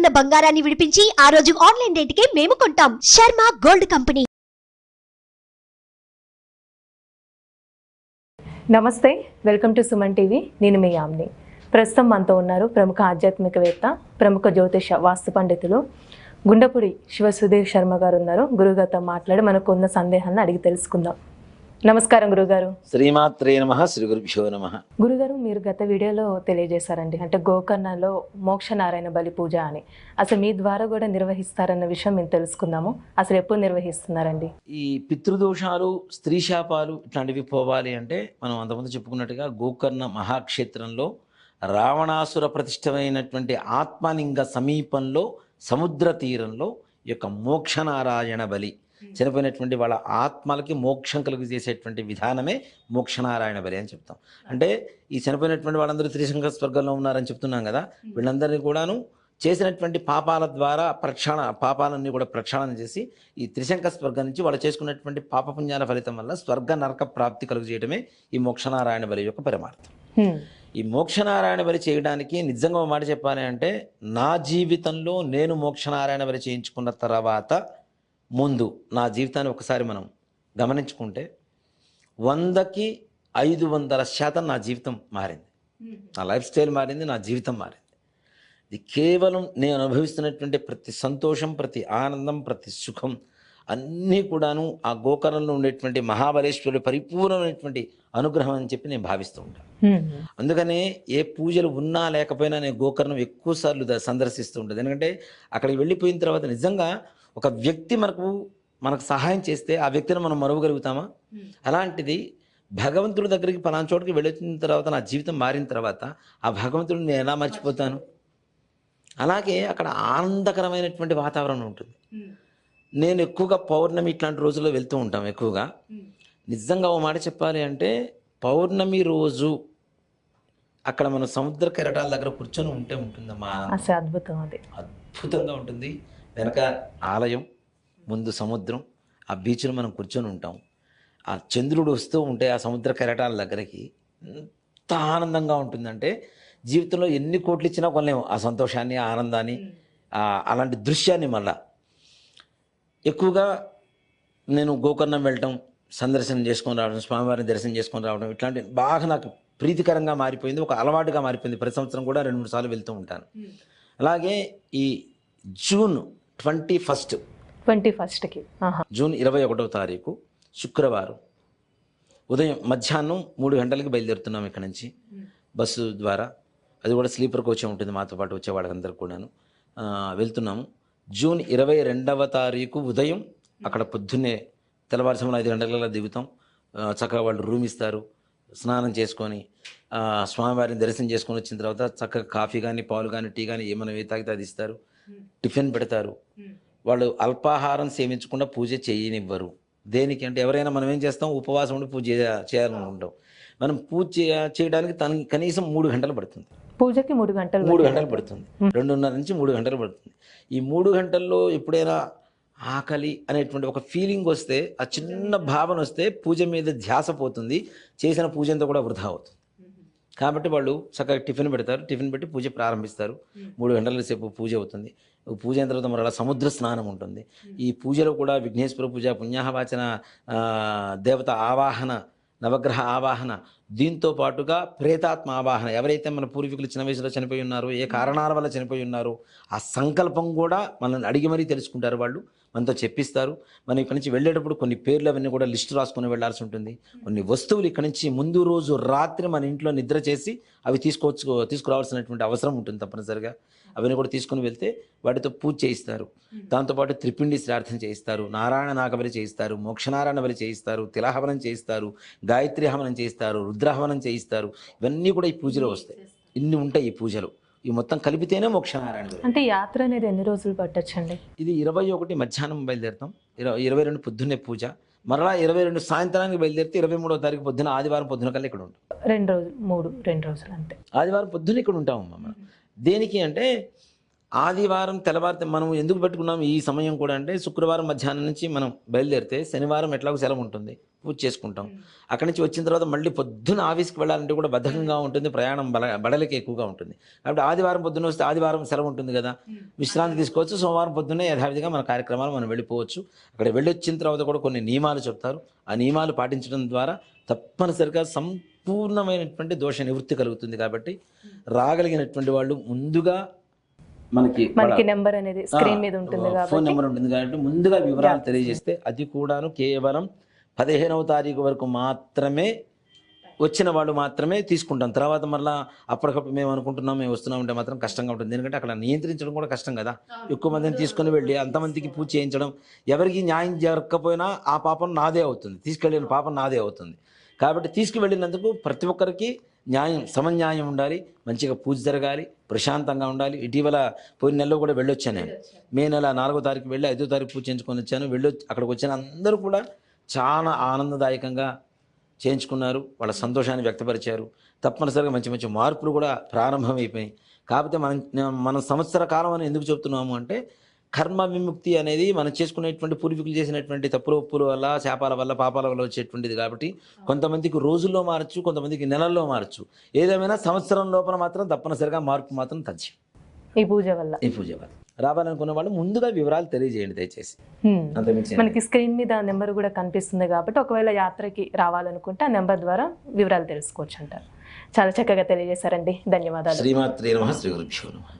ఉన్న బంగారాన్ని విడిపించి ఆ రోజు ఆన్లైన్ రేటుకే మేము కొంటాం. Sharma gold company. నమస్తే, వెల్కమ్ టు సుమన్ టీవీ. నేను మీ యామ్ని. ప్రస్తుతం మనతో ఉన్నారు ప్రముఖ ఆధ్యాత్మికవేత్త, ప్రముఖ జ్యోతిష వాస్తు పండితులు గుండపుడి శివ సుధీర్ శర్మ గారు ఉన్నారు. గురుగారితో మాట్లాడి మనకు ఉన్న సందేహాలను అడిగి తెలుసుకుందాం. నమస్కారం గురుగారు. శ్రీమాత్రే నమః. శ్రీ గురుభ్యో నమః. గురుగారు, మీరు గత వీడియోలో తెలియజేశారండి, అంటే గోకర్ణలో మోక్షనారాయణ బలి పూజ అని. అసలు మీ ద్వారా కూడా నిర్వహిస్తారన్న విషయం మేము తెలుసుకుందాము. అసలు ఎప్పుడు నిర్వహిస్తున్నారండి? ఈ పితృదోషాలు, స్త్రీ శాపాలు ఇట్లాంటివి పోవాలి అంటే మనం అంతకుముందు చెప్పుకున్నట్టుగా గోకర్ణ మహాక్షేత్రంలో రావణాసుర ప్రతిష్టమైనటువంటి ఆత్మలింగ సమీపంలో సముద్ర తీరంలో ఈ యొక్క మోక్షనారాయణ బలి, చనిపోయినటువంటి వాళ్ళ ఆత్మలకి మోక్షం కలుగు చేసేటువంటి విధానమే మోక్షనారాయణ బలి అని చెప్తాం. అంటే ఈ చనిపోయినటువంటి వాళ్ళందరూ త్రిశంక స్వర్గంలో ఉన్నారని చెప్తున్నాం కదా, వీళ్ళందరినీ కూడాను చేసినటువంటి పాపాల ద్వారా పాపాలన్నీ కూడా ప్రక్షాళన చేసి ఈ త్రిశంక స్వర్గం నుంచి వాళ్ళు చేసుకున్నటువంటి పాపపుణ్యాల ఫలితం వల్ల స్వర్గ నరక ప్రాప్తి కలుగు చేయడమే ఈ మోక్షనారాయణ బలి యొక్క పరమార్థం. ఈ మోక్షనారాయణ బలి చేయడానికి నిజంగా ఒక మాట చెప్పాలి అంటే, నా జీవితంలో నేను మోక్షనారాయణ బలి చేయించుకున్న తర్వాత ముందు నా జీవితాన్ని ఒకసారి మనం గమనించుకుంటే 100కి 500% నా జీవితం మారింది. నా లైఫ్ స్టైల్ మారింది, నా జీవితం మారింది. ఇది కేవలం నేను అనుభవిస్తున్నటువంటి ప్రతి సంతోషం, ప్రతి ఆనందం, ప్రతి సుఖం అన్నీ కూడాను ఆ గోకర్ణంలో ఉండేటువంటి మహాబలేశ్వరుడు పరిపూర్ణమైనటువంటి అనుగ్రహం అని చెప్పి నేను భావిస్తూ ఉంటాను. అందుకనే ఏ పూజలు ఉన్నా లేకపోయినా నేను గోకర్ణం ఎక్కువ సార్లు సందర్శిస్తూ ఉంటాను. ఎందుకంటే అక్కడికి వెళ్ళిపోయిన తర్వాత నిజంగా ఒక వ్యక్తి మనకు సహాయం చేస్తే ఆ వ్యక్తిని మనం మరువగలుగుతామా? అలాంటిది భగవంతుడి దగ్గరికి పలానా చోటుకి వెళ్ళిన తర్వాత నా జీవితం మారిన తర్వాత ఆ భగవంతుడిని నేను ఎలా మర్చిపోతాను? అలాగే అక్కడ ఆనందకరమైనటువంటి వాతావరణం ఉంటుంది. నేను ఎక్కువగా పౌర్ణమి ఇట్లాంటి రోజుల్లో వెళ్తూ ఉంటాం ఎక్కువగా. నిజంగా ఓ మాట చెప్పాలి అంటే, పౌర్ణమి రోజు అక్కడ మన సముద్ర కెరటాల దగ్గర కూర్చొని ఉంటుందమ్మా, అద్భుతం. అది అద్భుతంగా ఉంటుంది. వెనక ఆలయం, ముందు సముద్రం, ఆ బీచ్లో మనం కూర్చొని ఉంటాం. ఆ చంద్రుడు వస్తూ ఉంటే ఆ సముద్ర కెరటాల దగ్గరికి ఎంత ఆనందంగా ఉంటుందంటే, జీవితంలో ఎన్ని కోట్లు ఇచ్చినా కొనలేము ఆ సంతోషాన్ని, ఆ ఆనందాన్ని, అలాంటి దృశ్యాన్ని. మళ్ళా ఎక్కువగా నేను గోకర్ణం వెళ్ళటం, సందర్శనం చేసుకొని రావడం, స్వామివారిని దర్శనం చేసుకొని రావడం ఇట్లాంటి బాగా నాకు ప్రీతికరంగా మారిపోయింది, ఒక అలవాటుగా మారిపోయింది. ప్రతి సంవత్సరం కూడా 2-3 సార్లు వెళ్తూ ఉంటాను. అలాగే ఈ జూన్ 21కి జూన్ 21వ తారీఖు శుక్రవారం ఉదయం మధ్యాహ్నం 3 గంటలకి బయలుదేరుతున్నాం ఇక్కడ నుంచి బస్సు ద్వారా. అది కూడా స్లీపర్ కోచే ఉంటుంది, మాతో పాటు వచ్చే వాళ్ళందరూ కూడాను వెళ్తున్నాము. జూన్ 22వ తారీఖు ఉదయం అక్కడ పొద్దున్నే తెల్లవారుజామున 5 గంటల దిగుతాం. చక్కగా వాళ్ళు రూమ్ ఇస్తారు. స్నానం చేసుకొని స్వామివారిని దర్శనం చేసుకొని వచ్చిన తర్వాత చక్కగా కాఫీ కానీ, పాలు కానీ, టీ కానీ ఏమైనా తాగితే అది ఇస్తారు. టిఫిన్ పెడతారు. వాళ్ళు అల్పాహారం సేవించకుండా పూజ చేయనివ్వరు. దేనికి అంటే, ఎవరైనా మనం ఏం చేస్తాం, ఉపవాసం ఉండి పూజ చేయాలనుకుంటాం. మనం పూజ చేయడానికి కనీసం 3 గంటలు పడుతుంది. పూజకి 3 గంటలు పడుతుంది. 2:30 నుంచి 3 గంటలు పడుతుంది. ఈ 3 గంటల్లో ఎప్పుడైనా ఆకలి అనేటువంటి ఒక ఫీలింగ్ వస్తే, ఆ చిన్న భావన వస్తే పూజ మీద ధ్యాస పోతుంది, చేసిన పూజ అంతా కూడా వృధా అవుతుంది. కాబట్టి వాళ్ళు చక్కగా టిఫిన్ పెడతారు. టిఫిన్ పెట్టి పూజ ప్రారంభిస్తారు. 3 గంటల సేపు పూజ అవుతుంది. పూజ అయిన తర్వాత మరలా సముద్ర స్నానం ఉంటుంది. ఈ పూజలో కూడా విఘ్నేశ్వర పూజ, పుణ్యాహవాచన, దేవత ఆవాహన, నవగ్రహ ఆవాహన, దీంతో పాటుగా ప్రేతాత్మ ఆవాహన. ఎవరైతే మన పూర్వీకులు చిన్న వయసులో చనిపోయి ఉన్నారో, ఏ కారణాల వల్ల చనిపోయి ఉన్నారో, ఆ సంకల్పం కూడా మనల్ని అడిగి మరీ తెలుసుకుంటారు. వాళ్ళు మనతో చెప్పిస్తారు. మనం ఇక్కడి నుంచి వెళ్ళేటప్పుడు కొన్ని పేర్లు అవన్నీ కూడా లిస్టు రాసుకొని వెళ్లాల్సి ఉంటుంది. కొన్ని వస్తువులు ఇక్కడి నుంచి ముందు రోజు రాత్రి మన ఇంట్లో నిద్ర చేసి అవి తీసుకురావాల్సినటువంటి అవసరం ఉంటుంది తప్పనిసరిగా. అవన్నీ కూడా తీసుకుని వెళ్తే వాటితో పూజ చేయిస్తారు. దాంతోపాటు త్రిపిండి శ్రార్థం చేయిస్తారు, నారాయణ నాగబలి చేయిస్తారు, మోక్షనారాయణ బలి చేయిస్తారు, తిలహవనం చేయిస్తారు, గాయత్రి హవనం చేయిస్తారు, రుద్రహవనం చేయిస్తారు. ఇవన్నీ కూడా ఈ పూజలో వస్తాయి. ఇన్ని ఉంటాయి ఈ పూజలు. ఈ మొత్తం కలిపితేనే మోక్షనారాయణ బలి. అంటే యాత్ర అనేది ఎన్ని రోజులు పట్టొచ్చండి? ఇది 21 మధ్యాహ్నం బయలుదేరుతాం, 22 పొద్దున్నే పూజ, మరలా 22 సాయంత్రానికి బయలుదేరితే 23వ తారీఖు పొద్దున, ఆదివారం పొద్దున కల్లా ఇక్కడ ఉంటాం. 2 రోజులు 2 రోజులు అంతే. ఆదివారం పొద్దున్న ఇక్కడ ఉంటామమ్మా మనం. దేనికి అంటే ఆదివారం తెల్లవారితే మనం ఎందుకు పెట్టుకున్నాం ఈ సమయం కూడా అంటే శుక్రవారం మధ్యాహ్నం నుంచి మనం బయలుదేరితే శనివారం ఎట్లాగో సెలవు ఉంటుంది, పూజ చేసుకుంటాం. అక్కడి నుంచి వచ్చిన తర్వాత మళ్ళీ పొద్దున ఆఫీస్కి వెళ్ళాలంటే కూడా బద్ధకంగా ఉంటుంది, ప్రయాణం బడలికి ఎక్కువగా ఉంటుంది. కాబట్టి ఆదివారం పొద్దున్న వస్తే ఆదివారం సెలవు ఉంటుంది కదా, విశ్రాంతి తీసుకోవచ్చు. సోమవారం పొద్దున్నే యథావిధిగా మన కార్యక్రమాలు మనం వెళ్ళిపోవచ్చు. అక్కడ వెళ్ళొచ్చిన తర్వాత కూడా కొన్ని నియమాలు చెప్తారు. ఆ నియమాలు పాటించడం ద్వారా తప్పనిసరిగా సంపూర్ణమైనటువంటి దోష నివృత్తి కలుగుతుంది. కాబట్టి రాగలిగినటువంటి వాళ్ళు ముందుగా మనకి నెంబర్ అనేది స్క్రీన్ మీద ఉంటుంది, ఫోన్ నెంబర్ ఉంటుంది కాబట్టి ముందుగా వివరాలు తెలియజేస్తే అది కూడాను కేవలం 15వ తారీఖు వరకు మాత్రమే వచ్చిన వాళ్ళు మాత్రమే తీసుకుంటాం. తర్వాత మళ్ళీ అప్పటికప్పుడు మేము అనుకుంటున్నాం మేము వస్తున్నామంటే మాత్రం కష్టంగా ఉంటుంది. ఎందుకంటే అక్కడ నియంత్రించడం కూడా కష్టం కదా. ఎక్కువ మందిని తీసుకుని వెళ్ళి అంతమందికి పూజ చేయించడం, ఎవరికి న్యాయం జరగకపోయినా ఆ పాపం నాదే అవుతుంది, తీసుకెళ్ళిన పాపం నాదే అవుతుంది. కాబట్టి తీసుకువెళ్ళినందుకు ప్రతి ఒక్కరికి న్యాయం సమన్యాయం ఉండాలి, మంచిగా పూజ జరగాలి, ప్రశాంతంగా ఉండాలి. ఇటీవల పోయిన నెలలో కూడా వెళ్ళొచ్చాను నేను. మే నెల 4వ తారీఖు వెళ్ళి 5వ తారీఖు పూజ చేయించుకొని వచ్చాను. అక్కడికి వచ్చిన అందరూ కూడా చాలా ఆనందదాయకంగా చేయించుకున్నారు, వాళ్ళ సంతోషాన్ని వ్యక్తపరిచారు. తప్పనిసరిగా మంచి మంచి మార్పులు కూడా ప్రారంభమైపోయాయి. కాకపోతే మనం సంవత్సర కాలం అని ఎందుకు చెప్తున్నాము అంటే కర్మ విముక్తి అనేది మనం చేసుకునేటువంటి పూర్వీకులు చేసినటువంటి తప్పుల ఒప్పుల వల్ల, శాపాల వల్ల, పాపాల వల్ల వచ్చేటువంటిది. కాబట్టి కొంతమందికి రోజుల్లో మారచ్చు, కొంతమందికి నెలల్లో మారచ్చు. ఏదేమైనా సంవత్సరం లోపల మాత్రం తప్పనిసరిగా మార్పు మాత్రం తథ్యం ఈ పూజ వల్ల. రావాలనుకున్న వాళ్ళు ముందుగా వివరాలు తెలియజేయండి దయచేసి. మనకి స్క్రీన్ మీద నెంబర్ కూడా కనిపిస్తుంది కాబట్టి ఒకవేళ యాత్రకి రావాలనుకుంటే ఆ నెంబర్ ద్వారా వివరాలు తెలుసుకోవచ్చు అంటారు. చాలా చక్కగా తెలియజేశారండి, ధన్యవాదాలు. శ్రీమాత్రే నమః, శ్రీ గురుభ్యో నమః.